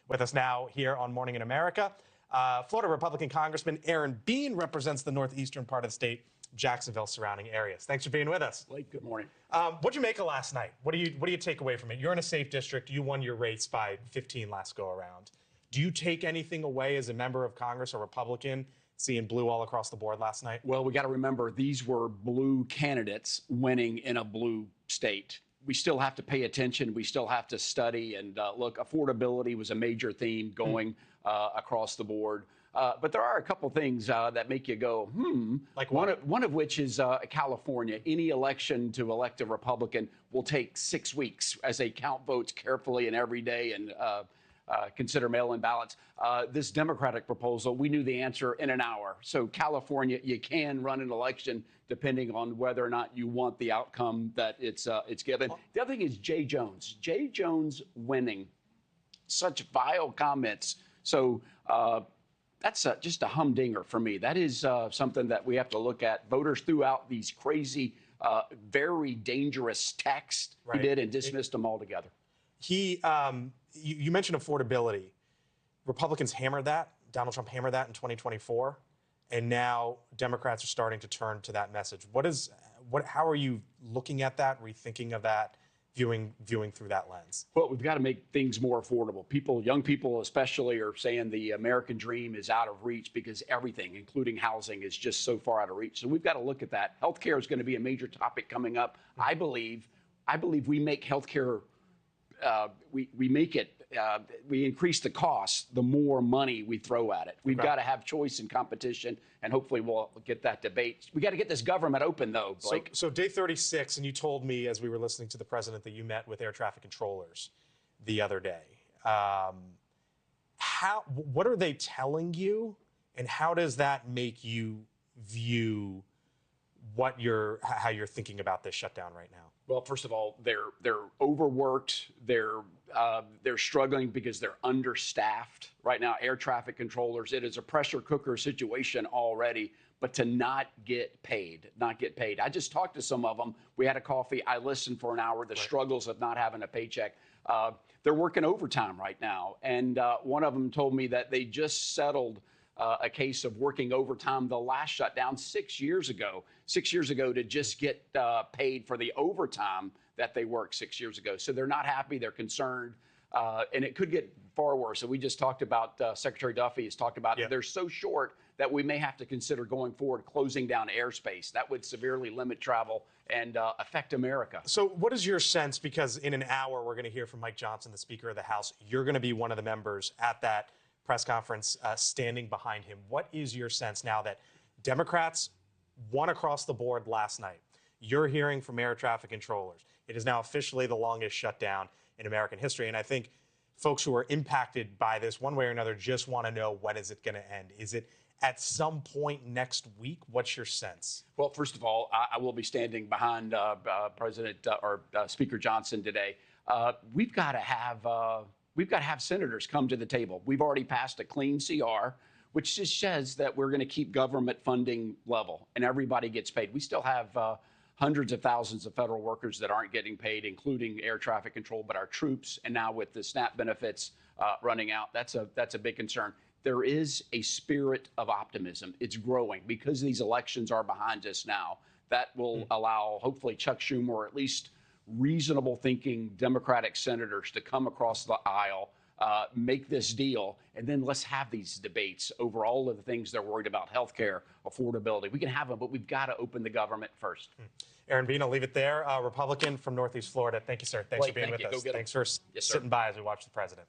With us now here on Morning in America, Florida Republican Congressman Aaron Bean represents the northeastern part of the state, Jacksonville surrounding areas. Thanks for being with us. Blake, good morning. What'd you make of last night? What do you take away from it? You're in a safe district. You won your race by 15 last go around. Do you take anything away as a member of Congress or Republican seeing blue all across the board last night? Well, we got to remember these were blue candidates winning in a blue state. We still have to pay attention. We still have to study. And look, affordability was a major theme going across the board. But there are a couple things that make you go, Like one of which is California. Any election to elect a Republican will take 6 weeks as they count votes carefully and every day and consider mail-in ballots. This Democratic proposal, we knew the answer in an hour. So California, you can run an election depending on whether or not you want the outcome that it's given. The other thing is Jay Jones. Jay Jones winning. Such vile comments. So that's just a humdinger for me. That is something that we have to look at. Voters threw out these crazy, very dangerous texts he did and dismissed them altogether. You mentioned affordability. Republicans hammered that. Donald Trump hammered that in 2024. And now Democrats are starting to turn to that message. How are you looking at that, rethinking of that, viewing through that lens? Well, we've got to make things more affordable. Young people especially, are saying the American dream is out of reach because everything, including housing, is just so far out of reach. So we've got to look at that. Healthcare is going to be a major topic coming up. I believe we make healthcare. We increase the cost the more money we throw at it. We've got to have choice and competition, and hopefully we'll get that debate. We got to get this government open, though, Blake. So day 36, and you told me as we were listening to the president that you met with air traffic controllers the other day. What are they telling you, and how does that make you view how you're thinking about this shutdown right now? Well, first of all, they're overworked. They're struggling because they're understaffed right now. Air traffic controllers, it is a pressure cooker situation already. But to not get paid. I just talked to some of them. We had a coffee. I listened for an hour. The struggles of not having a paycheck. They're working overtime right now, and one of them told me that they just settled a case of working overtime the last shutdown 6 years ago. 6 years ago to just get paid for the overtime that they worked 6 years ago. So they're not happy. They're concerned. And it could get far worse. So we just talked about, Secretary Duffy has talked about they're so short that we may have to consider going forward closing down airspace. That would severely limit travel and affect America. So what is your sense? Because in an hour, we're going to hear from Mike Johnson, the Speaker of the House. You're going to be one of the members at that press conference standing behind him. What is your sense now that Democrats won across the board last night? You're hearing from air traffic controllers. It is now officially the longest shutdown in American history. And I think folks who are impacted by this one way or another just want to know, when is it going to end? Is it at some point next week? What's your sense? Well, first of all, I will be standing behind Speaker Johnson today. We've got to have senators come to the table. We've already passed a clean CR, which just says that we're going to keep government funding level and everybody gets paid. We still have hundreds of thousands of federal workers that aren't getting paid, including air traffic control, but our troops. And now with the SNAP benefits running out, that's a big concern. There is a spirit of optimism. It's growing because these elections are behind us now. That will allow, hopefully, Chuck Schumer, or at least reasonable thinking Democratic senators, to come across the aisle, make this deal, and then let's have these debates over all of the things they're worried about: healthcare, affordability. We can have them, but we've got to open the government first. Aaron Bean, I'll leave it there. Republican from Northeast Florida. Thank you, sir. Thanks for being with us. Thanks for sitting by as we watch the president.